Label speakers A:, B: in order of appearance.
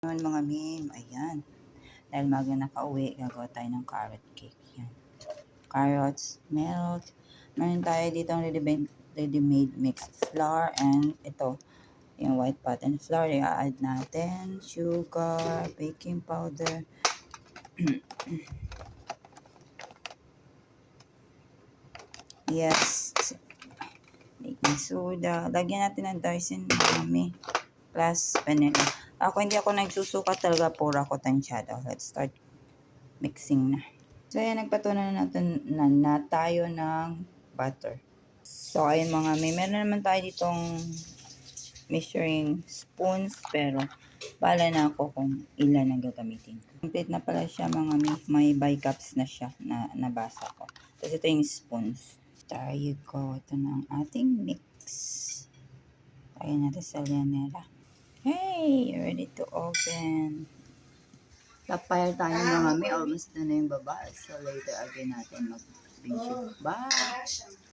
A: Yun mga meme, ayan. Dahil maga nakauwi, gagawa tayo ng carrot cake. Yan. Carrots, milk. Meron tayo dito ang ready-made mixed flour and ito, yung white pattern flour. I-add natin sugar, baking powder. Yes. Baking soda. Lagyan natin ng Dyson Mami plus vanilla. Hindi ako nagsusuka talaga, pura ako tansyado. Let's start mixing na. So, ayan, nagpatunan na tayo ng butter. So, ayun mga meron naman tayo ditong measuring spoons, pero bala na ako kung ilan ang gagamitin. Complete na pala siya mga may bicups na siya na nabasa ko. Tapos ito yung spoons. Tayo ko. Ito na ang ating mix. Tayo natin sa lianera. Hey! Ready to open. Kapayal tayo mga almost na yung baba. So later again natin mag-finish. Bye!